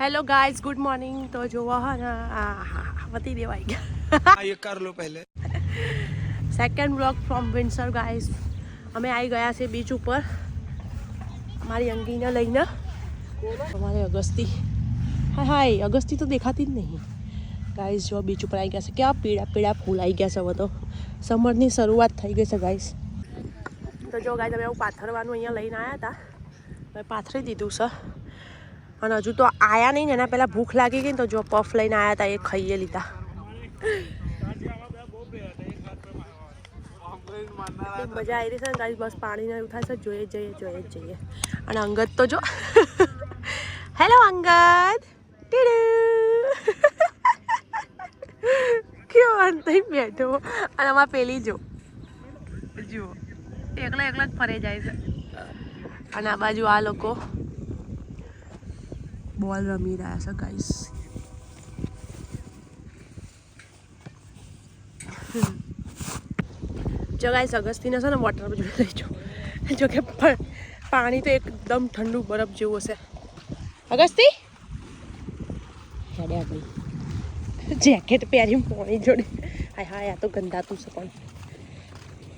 Hello guys, good morning. तो जो वहाँ ना पति देव आई गया ये कर लो पहले। Second blog from Windsor guys. અમે આવી ગયા છે બીચ ઉપર અમારી અંગીને લઈને. અમારે અગસ્તી હાય અગસ્તી તો દેખાતી જ નહીં ગાઈસ. જો બીચ ઉપર આવી ગયા છે, કેવા પીળા પીળા ફૂલ આવી ગયા છે. હવે તો સમરની શરૂઆત થઈ ગઈ છે ગાઈસ. તો જો ગાઈસ અમે એવું પાથરવાનું અહીંયા લઈને આવ્યા હતા, હવે પાથરી દીધું છે. અને હજુ તો આયા નહીં ને એના પહેલાં ભૂખ લાગી ગઈ ને તો જો પફ લઈને આવ્યા હતા, એ ખાઈએ લીધા. મજા આવી રહી છે ને ગાઈસ. બસ પાણીને એવું થાય છે, જોઈએ જઈએ. અને અંગદ તો જો હેલો અંગદ કેવો અંત બેઠો. અને આમાં પેલી જો જુઓ એકલા જ ફરે જાય છે. અને આ બાજુ આ લોકો બોલ રમી રહ્યા છે ગાઈસ. જો ગાઈસ અગસ્તીને છે ને વોટર જોડે લઈ જાઓ. જો કે પાણી તો એકદમ ઠંડુ બરફ જેવું હશે. અગસ્તી હેડ્યા ભાઈ જેકેટ પહેરી પાણી જોડે. હાય આ તો ગંદાતું છે. પણ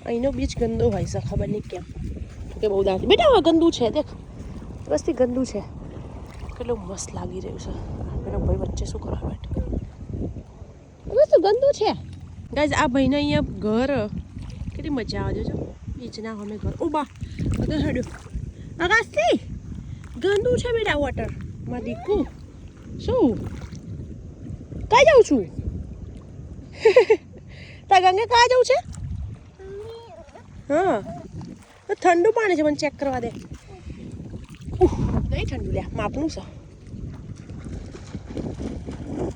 અહીંનો બીચ ગંદો હોય છે, ખબર નહીં કેમ. કે બહુ દાંત બેટા હવે ગંદુ છે. દેખ અગસ્તી ગંદુ છે. કેટલું મસ્ત લાગી રહ્યું છે. એનો ભાઈ વચ્ચે શું કરવા બેઠો? અગસ્તી ગંદુ છે ગાઈસ. આ ભાઈને અહીંયા ઘર કેટલી મજા આવે છે. જો બીચના અમે ઘર ઉભા અગર હડ્યો. અગસ્તી ગંદુ છે બેટા વોટર માં દીકુ. શું કાં જાઉં છું? તા ગંગે કાં જવું છે? હા તો ઠંડુ પાણી છે, મને ચેક કરવા દે. નહીં ઠંડુ લે, માપનું છે.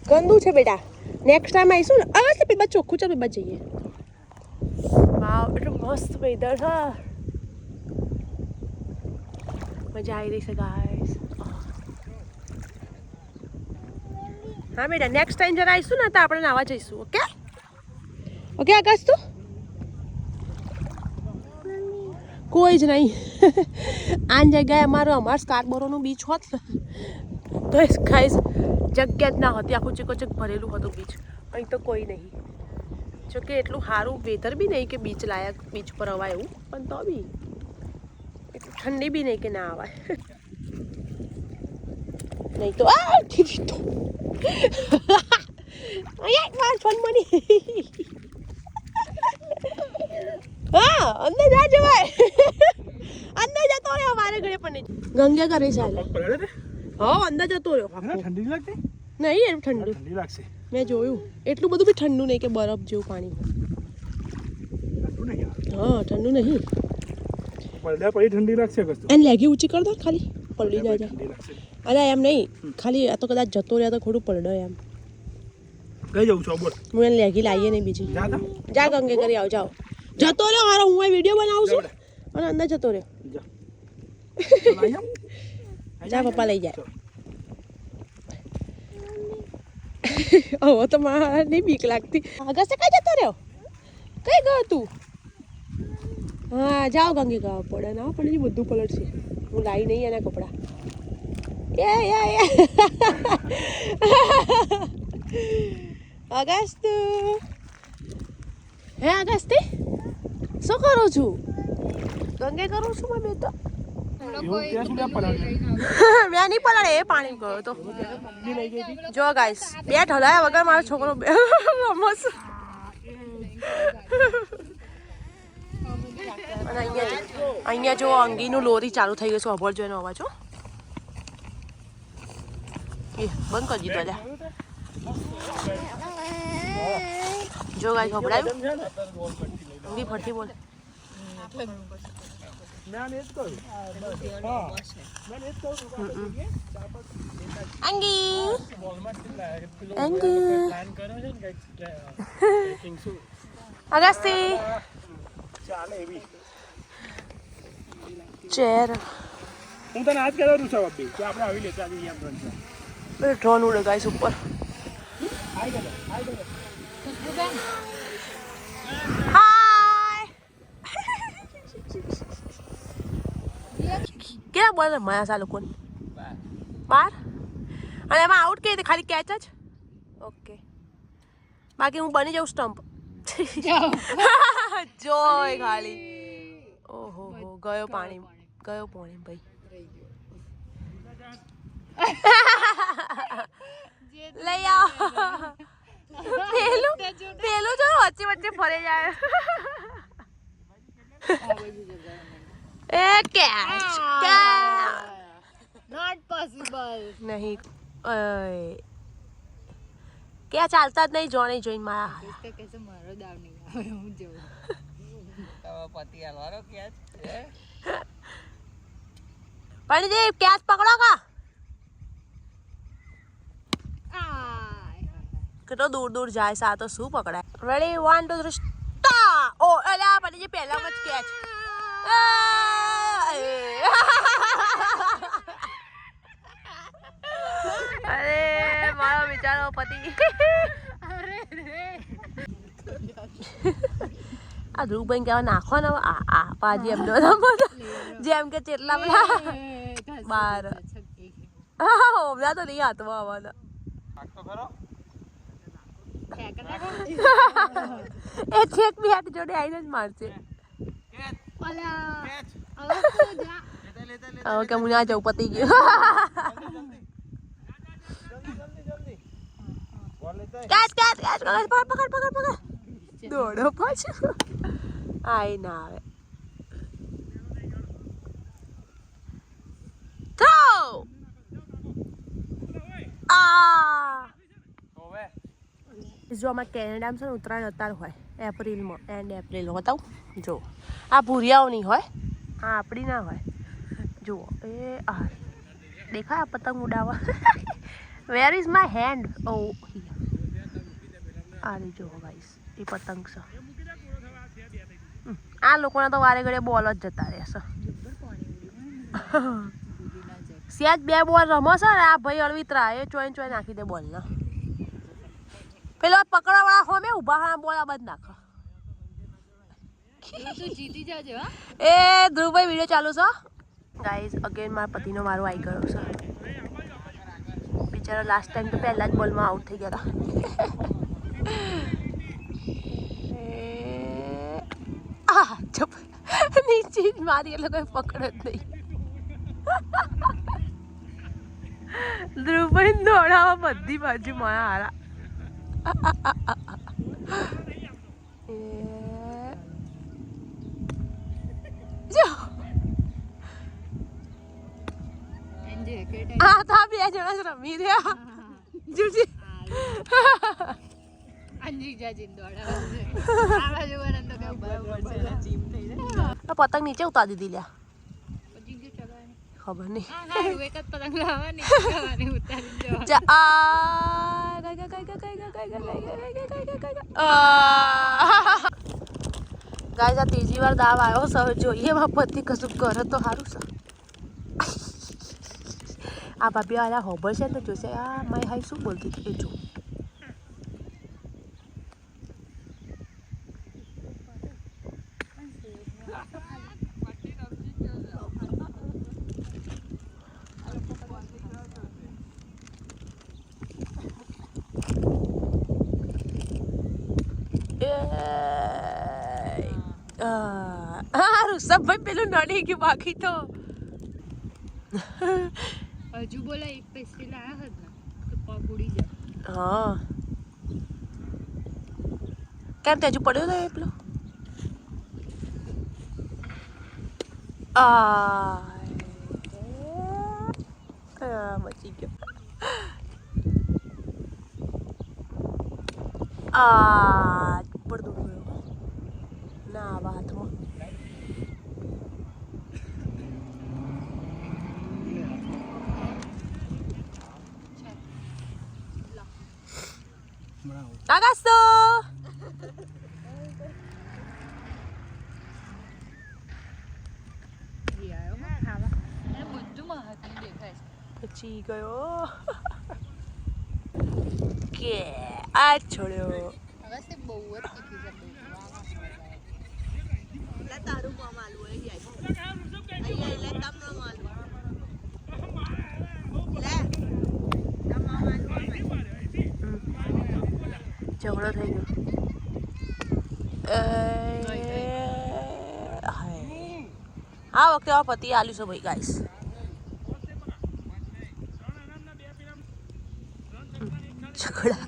ગંદુ છે બેટા. નેક્સ્ટ ટાઈમ આવીશું ને. હવે પેલા ચોખ્ખું છે, પેલા જઈએ. વાવ એટલું મસ્ત વેધર છે. મજા આવી રહી છે ગાઈસ. હા બેટા નેક્સ્ટ ટાઈમ જરા આવીશું ને તો આપણે નાવા જઈશું. ઓકે આકાશ તું કોઈ જ નહીં. આ જગ્યાએ અમાર સ્કાર્બરોનું બીચ હોત ને તો ગાઈસ જગ્યા જ ના હતી. આખું ચીકોચક ભરેલું હતું બીચ. અહીં તો કોઈ નહીં. જોકે એટલું સારું વેધર બી નહીં કે બીચ લાયક બીચ પર અવાય એવું, પણ તો બી એટલું ઠંડી બી નહીં કે ના અવાય. નહીં તો હા અંદર ના જવાય. અંદર જતો રહ્યો અમારે ઘરે પણ ગંગે કરે છે. હા અંદર જતો રહ્યો. ઠંડી લાગતી નહીં એમ ઠંડુ લાગશે. મેં જોયું એટલું બધું બી ઠંડુ નહીં કે બરફ જેવું પાણી. હા ઠંડુ નહીં. પડ્યા પછી ઠંડી લાગશે. એને લેગી ઊંચી કર દો ખાલી પલળી ના જાય. અરે એમ નહીં ખાલી આ તો કદાચ જતો રહ્યા તો ખોટું પડે એમ. કઈ જવું છું બોલ? હું એને લેગી લાવીએ નહીં બીજી. જા ગંગે કરી આવ જાઓ. જતો રહ્યો મારો. હું વિડીયો બનાવું છું અને અંદર જતો રહ્યો. જા પપ્પા લઈ જાય. હવે તો મારે નહીં બીક લાગતી. આગળ કઈ જતો રહ્યો? કઈ ગયો તું? હા જાઓ ગંગે ગાવ પડે ના પણ બધું પલટશે. હું લાવી નહીં એના કપડાં. અગસ્ત હે અગસ્તી શું કરું છું? ગંગે કરું છું મેં તો. મેં નહીં પલાળે એ પાણી ગયો તો. જો ગાઈસ બે ઢલાયા વગર મારો છોકરો રમસ. અને અહીંયા જો અંગીનું લોરી ચાલુ થઈ ગયું છે. અભળ જોઈને અવાજ હો. એ બંધ કરી દીધો અલ્યા. જો ગાઈસ ખબડાયું અંગી ફરતી બોલ. અગસ્તી ચેર હું તને આજ કહેતો છું સવાબ બી કે આપણે આવી લેતા આવીએ એમ ડ્રોન છે. ડ્રોન ઉડે ગાઈસ ઉપર. હાય ક્યાં બોલે માયા સા લોકો 12 અને એમાં આઉટ કઈ રીતે ખાલી કેચ જ ઓકે બાકી હું બની જાઉં સ્ટમ્પ જોય ખાલી ઓહો હો ગયો પાણી ભાઈ લઈ આવો પેલું જો વચ્ચે ફરે જાય એ કેચ નોટ પોસિબલ નહીં ક્યાં ચાલતા જ નહીં જોઈને મારા હાથ તો કેસે મારો દાવ નહીં આવે હું જોઉં પતિ હાલવાનો કેચ પણીજી કેચ પકડો કા કેટલો દૂર જાય સા તો શું પકડાય રેડી 1 2 3 સ્ટાર્ટ ઓ અલા પણીજી પહેલા જ કેચ અરે મારો બિચારો પતિ આ ધ્રુવભાઈ કેવા નાખો ને આ પાજી એમ જેમ કે ચેટલા બધા 12 હોમલા તો નહીં હાથમાં આવવાના એ છેક બી હાથ જોડે આવીને જ મારશે કે હું ના જાઉં પતી ગયું પકડ દોડો પાછું આઈ ના આવે થ્રો જો આમાં કેનેડામાં છે ને ઉત્તરાયણ અત્યારે હોય એપ્રિલમાં એન્ડ એપ્રિલમાં બતાવું જો આ ભૂરિયાઓની હોય આ આપણી ના હોય જુઓ એ આ દેખાય આ પતંગ ઉડાવવા વેર ઇઝ માય હેન્ડ ઓ આ રે જો ગાઈસ એ પતંગ છે આ લોકોના તો વારે ઘડે બોલ જ જતા રહેશે સેજ બે બોલ રમશે ને આ ભાઈ અળવિતરા એ ચોઈ નાખી દે બોલ ના પેલો પકડવા વાળા હોમે ઉભા હા બોલ આ બંધ નાખો તું જીતી જાજે હા એ ધ્રુવભાઈ વિડિયો ચાલુ છે ગાઈસ અગેન મારા પતિનો મારો આવી ગયો છે બિચારો લાસ્ટ ટાઈમ તો પહેલા જ બોલમાં આઉટ થઈ ગયા હતા ચપ નીચે મારી એટલે કોઈ પકડ જ નહીં ધ્રુવભાઈ દોડાવા બધી બાજુ મારા હારા હા તો બે જણા જ રમી રહ્યા જુજી અંજી જાજી દોડાવા આવા જોવાના તો કે બરાબર જીમ થઈ જાય પતંગ નીચે ઉતાર દીધી લ્યા પછી જે ચગાવવાની ખબર નહીં હા એક જ પતંગ લાવવાની ઉતારી જવા જા આ ગાઈસ આ ત્રીજી વાર દાવ આવ્યો છે જોઈએ એમાં પતિ કશું કરે તો સારું છે આ ભાભી આલા હોબર છે ને જોશે આ મારી હાઈ શું બોલતી હતી એ જો ઋષભભાઈ પેલું નડી ગયું બાકી તો હજુ બોલા એક પેસ્ટ્રી લાયા હતા તો પગ ઉડી જાય હા કેમ તે હજુ પડ્યો તો પેલો બચી ગયો ઉપર દૂર ગયો ના આવા હાથમાં Agasto! પછી ગયો કે આ છોડ્યો બહુ જ તીખી છે તારું કોમ આલુ અહીંયા તમને આલુ લે ઝઘડો થઈ ગયો. આ વખતે આ પતિ આલ્યું છે ભાઈ ગાઈસ. ઝઘડા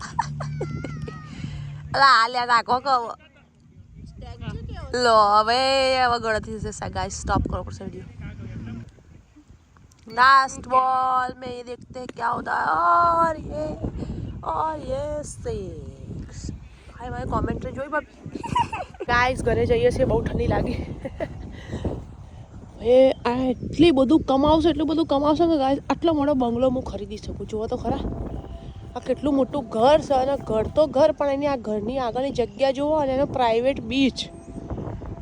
અલા આલ્યા રાખો કહો લો હવે ગણતરી થશે ગાઈસ. સ્ટॉप करो પડશે વિડિયો. लास्ट बॉल में ये देखते हैं क्या होता है. और ये 6. हाय भाई कमेंट જોઈ બાપ. ગાઈસ ઘરે જઈએ છીએ, બહુ ઠંડી લાગી. એ આ એટલું બધું કમાવશે કે ગાઈસ આટલો મોટો બંગલો હું ખરીદી શકું. જુઓ તો ખરા આ કેટલું મોટું ઘર છે. અને ઘર તો ઘર પણ એની આ ઘરની આગળની જગ્યા જુઓ અને એનો પ્રાઇવેટ બીચ.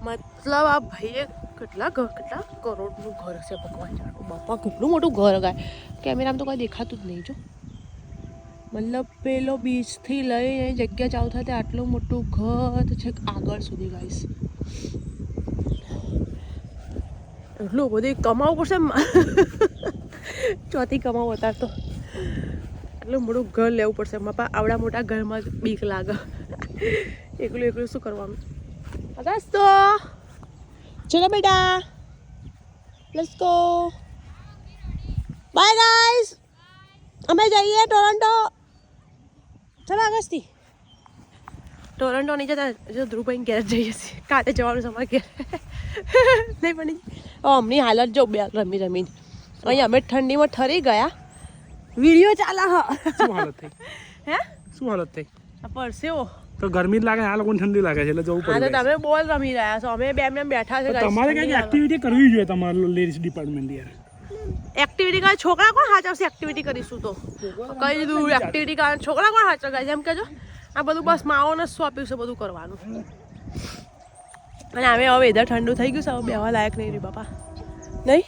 મતલબ આ ભાઈએ કેટલા કરોડનું ઘર છે ભગવાન જાણો. બાપા કેટલું મોટું ઘર ગાય. કેમેરામાં તો કંઈ દેખાતું જ નહીં. જો મતલબ પેલો બીચથી લઈને જગ્યા ચાલુ થાય ત્યાં આટલું મોટું ઘર છે આગળ સુધી ગાઈસ. એટલું બધું કમાવું પડશે. ચોથી કમાવું અત્યારે તો એટલું મોટું ઘર લેવું પડશે. બાપા આવડા મોટા ઘરમાં બીક લાગે. એકલું શું કરવાનું. બસ તો ચલો બેટા, લેટ્સ ગો. બાય ગાઈસ, અમે જઈએ ટોરન્ટો. ચલો આગળથી ટોરન્ટો નહીં જતા, જો ધ્રુવભાઈ ઘેર જઈએ છીએ. કાલે જવાનું છે અમારે ઘેર. નહીં પણ અમની હાલત જો બે રમીને અહીંયા અમે ઠંડીમાં ઠરી ગયા. વિડીયો ચાલે. શું હાલત થઈ? હે શું હાલત થઈ? પરસેવો તો ગરમી જ લાગે, આ લોકોને ઠંડી લાગે છે એટલે જવું હા તો પડે. તમે બોલ રમી રહ્યા છો, અમે બે બેઠા છે. તમારે કઈક એક્ટિવિટી કરવી જોઈએ તમારું લેડીઝ ડિપાર્ટમેન્ટ યાર. એક્ટિવિટી કરે છોકરા કોણ સાચવશે? એક્ટિવિટી કરીશું તો કઈ દીધું. એક્ટિવિટી કરે છોકરા કોણ સાચવે? એમ કહેજો. આ બધું બસ માઓને સોંપ્યું છે બધું કરવાનું. અને અમે હવે વેધર ઠંડુ થઈ ગયું છે, હવે બેવા લાયક નહીં રહ્યું બાપા. નહીં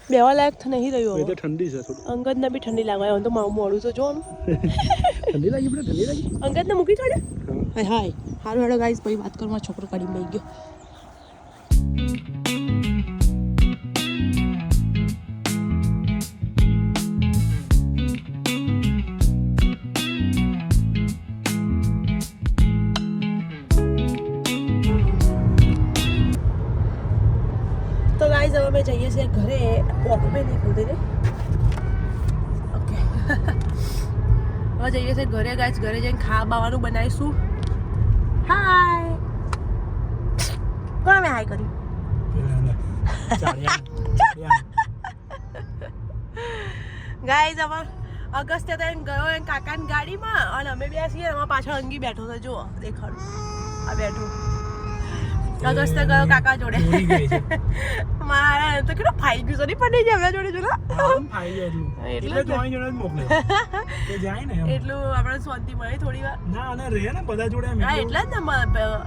બેવા લાયક નહીં રહ્યું. વેધર ઠંડી છે થોડું. અંગદને બી ઠંડી લાગે. તો મોડું તો જોવાનું. ઠંડી લાગી પડે, ઠંડી લાગી. અંગદને મૂકી છોડે. હાય સારું હેડો ગાઈસ, પછી વાત કરવા છોકરો કાઢી લઈ ગયો. તો ગાઈસ હવે અમે જઈએ છીએ ઘરે. વોકવે નહીં ખોલતી ને. ઓકે હવે જઈએ છીએ ઘરે ગાઈસ. ઘરે જઈને ખાવા બાવાનું બનાવીશું. હાય કોણ મેં હાય કર્યું? ગાઈસ અમાર અગસ્ત્ય તો ગયો એ કાકાની ગાડીમાં અને અમે બે છીએ. એમાં પાછળ અંગી બેઠો છે. જો દેખાડું, આ બેઠું. અગસ્ત્ય ગયો કાકા જોડે. મારા તો કેટલો ફાઈ ગયું છે. પણ નહીં એમના જોડે જોડે એટલું આપણે શાંતિ મળે થોડી વાર. ના અને રહે ને બધા જોડે. હા એટલે જ ને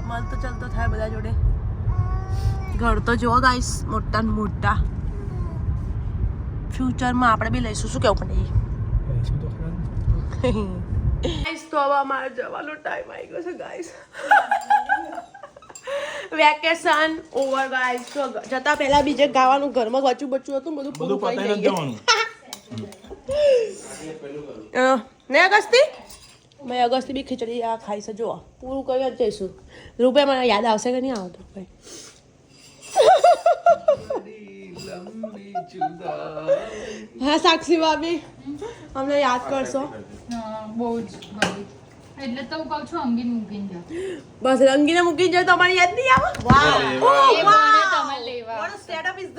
મન તો ચાલતો થાય બધા જોડે. ઘર તો જો ગાઈસ મોટા ને મોટા. ફ્યુચરમાં આપણે બી લઈશું. શું કેવું પણ ગાઈસ તો હવે અમારે જવાનો ટાઈમ આવી ગયો છે ગાઈસ. Vacation over guys. તો જતા પહેલા બીજે ગાવાનું ઘરમાં બચું હતું બધું પૂરું કરી લઈ ગયું. ને અગસ્તી મેં અગસ્તી બી ખીચડી આ ખાઈ છે. જો પૂરું કરી જ જઈશું. રૂપિયા મને યાદ આવશે કે નહીં આવતું ભાઈ? હા સાક્ષી ભાભી અમને યાદ કરશો. બહુ જ એટલે તો હું કહું છું અંગીને મૂકીને જાઓ. બસ રંગીને મૂકીને જાઓ તો અમારી યાદ નહીં આવે. વાહ એ બહાને તમે લેવા. વોટ સેટઅપ ઇઝ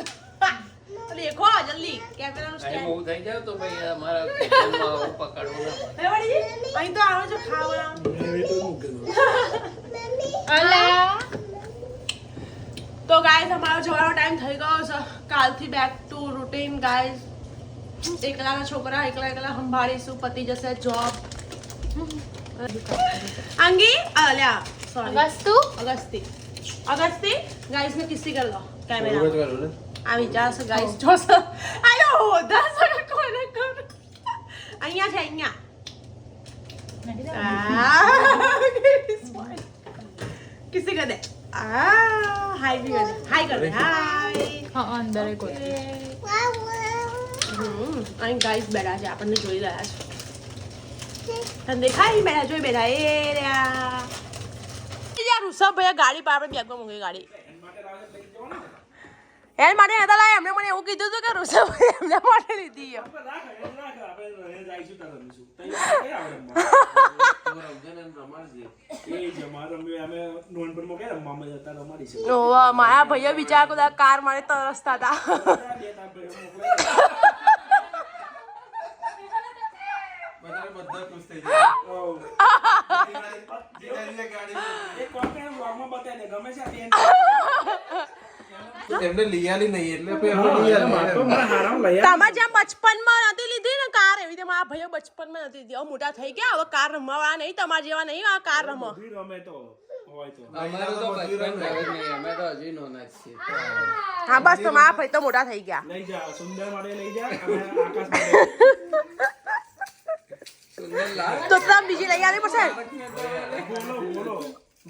દેખો જલ્દી કેમેરાનું સ્ટેન્ડ. બહુ થઈ જાય તો ભાઈ અમારા કિચનમાં પકડવું ના હે વળી અહીં તો આવો છો ખાવા. અલા તો ગાઈસ અમારો જવાનો ટાઈમ થઈ ગયો છે. કાલથી બેક ટુ રૂટીન ગાઈસ. એકલાના છોકરા એકલા સંભાળીશું. પતિ જશે જોબ. અંગી અલ્યા સોરી અગસ્તી ગાઈસ ને કિસ્સી કર લો કેમેરા. આ વિચાર છે ગાઈસ. જોશે આયો હોદા છે કોને કર. અહીંયા છે અહીંયા. કિસ્સી કર દે. હાય બી કર દે. હાય કર દે. હાય. હા અંદર એક અહીં ગાઈસ બેઠા છે આપણને જોઈ રહ્યા છે. તને દેખાય બેઠા જોઈ બેઠા એ રહ્યા યાર ઋષભ ભાઈ ગાડી પર આપણે બેગમાં મૂકી ગાડી એન માટે હતા લાય એમને મને એવું કીધું હતું કે ઋષભ ભાઈ એમને માટે લીધી છે. ઓવા મારા ભાઈઓ વિચાર બધા કાર મારે તરસતા હતા. એમને લીયાલી નહીં એટલે તમારે જેમ બચપનમાં નથી લીધી ને કાર એવી રીતે મારા ભાઈઓ બચપનમાં નથી લીધી. હવે મોટા થઈ ગયા હવે કાર રમવા નહીં તમારા જેવા નહીં આ કાર રમો. અમારું તો બચપન થયું જ નહીં, અમે તો હજી નાના જ છીએ. હા બસ તો મારા ભાઈ તો મોટા થઈ ગયા. લઈ જા સુંદર માટે લઈ જા અને આકાશ સુંદર લાગ. તો તમે બીજી લઈ આવી પડશે બોલો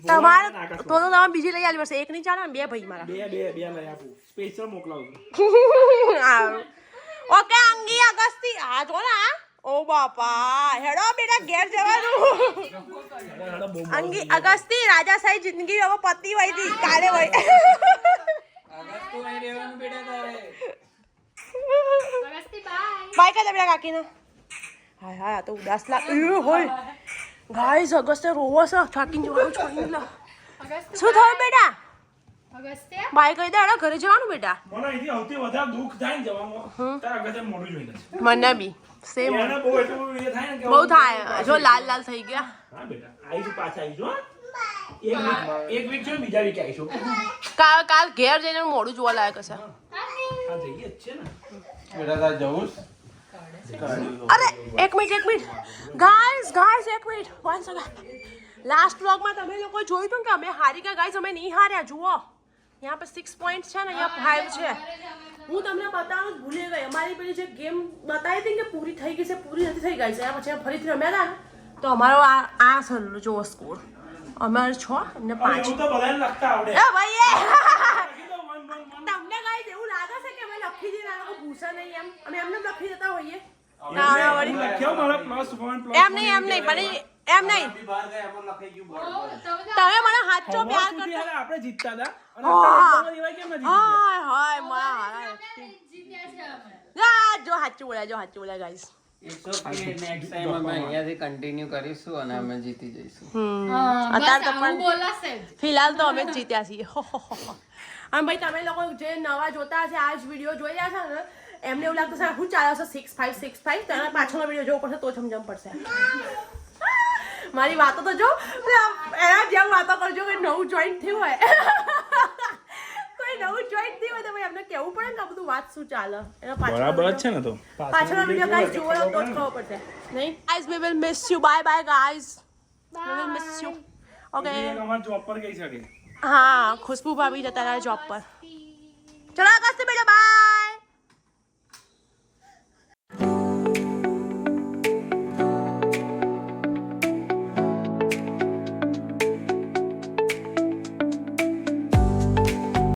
તમારે તો તમે બીજી લઈ આવી પડશે. એક નહીં ચાલે ને બે ભાઈ મારા. બે લઈ આપું સ્પેશિયલ મોકલાવું ઓકે અંગી અગસ્તી આ જો ને આ ઓ બાપા હેડો બેટા ઘેર જવાનું. અંગી અગસ્તી રાજા સાહેબ જિંદગી હવે પતિ હોય હતી કાલે હોય. આગળ તો અહીં રહેવાનું બેટા તારે. બાય કદા બેટા કાકીને. હાય હાય આ તો ઉદાસ લાગ હોય ગાઈસ અગસ્તે રોવો છે થાકીને જવાનું છોડીને લા. શું થયું બેટા બાય કહી દે ઘરે જવાનું બેટા. મને અહીંથી સૌથી વધારે દુઃખ થાય ને જવામાં તારા ગજબ મોઢું જોઈને છે. મને બી સેમ એને બહુ એટલું એ થાય ને કે બહુ થાય જો લાલ લાલ થઈ ગયા. હા બેટા આવીશું પાછા આવીશું એક વીક જો બીજા વીક આવીશું કાલ ઘેર જઈને મોડું જોવા લાયક હશે. હા જઈએ જ છે ને બેટા તાર જવું અરે એક મિનિટ ગાઈસ એક મિનિટ 1 સેકન્ડ. લાસ્ટ વ્લોગમાં તમે લોકો જોયું હતું કે અમે હારી ગયા ગાઈસ અમે નહીં હાર્યા જુઓ यहाँ पे 6 પોઈન્ટ છે ને અહીંયા 5 છે. હું તમને બતાવું ભૂલી ગઈ અમારી પેલી જે ગેમ બતાવી હતી કે પૂરી થઈ ગઈ છે પૂરી નથી થઈ ગઈ છે પછી ફરીથી રમ્યા હતા ને તો અમારો આ સર જો સ્કોર અમારે 6 અને 5. એવું તો બધાને લખતા આવડે એ ભાઈ કીધું વન વન વન તમને ગાઈસ એવું લાગે છે કે અમે લખી દીધા લોકો ભૂસા નહીં એમ અમે એમને લખી દેતા હોઈએ. લખ્યો મારા +1 એમ નહીં પણ એમ નહીં તમે મને સાચો પ્યાર કરતા આપણે જીતતા હતા અને અત્યારે દિવાળી કેમ નથી હાય હાય મારા હારા જો સાચું બોલ્યા ગાઈસ. નેક્સ્ટ ટાઈમ અમે અહીંયાથી કન્ટિન્યુ કરીશું અને અમે જીતી જઈશું. અત્યારે તો પણ ફિલહાલ તો અમે જ જીત્યા છીએ. અને ભાઈ તમે લોકો જે નવા જોતા હશે આ જ વિડીયો જોઈ રહ્યા છો ને એમને એવું લાગતું છે શું ચાલે છે 6-5 તો એના પાછળનો વિડીયો જોવો પડશે તો સમજણ પડશે. મારી વાતો તો જો એના જેમ વાતો કરજો કે નવું જોઈન્ટ થયું હોય કોઈ નવું જોઈન્ટ થયું હોય તો ભાઈ એમને કહેવું પડે ને આ બધું વાત શું ચાલે એનો બરાબર જ છે ને તો પાછળનો વિડીયો ગાઈસ જોવો તો જ ખબર પડશે નહીં guys we will miss you bye guys we will miss you okay અમાર જોબ પર ગઈ છે હા ખુશ્બુ ભાભી જતા રહ્યા જોબ પર ચલો અગસ્તી બેટા બાય.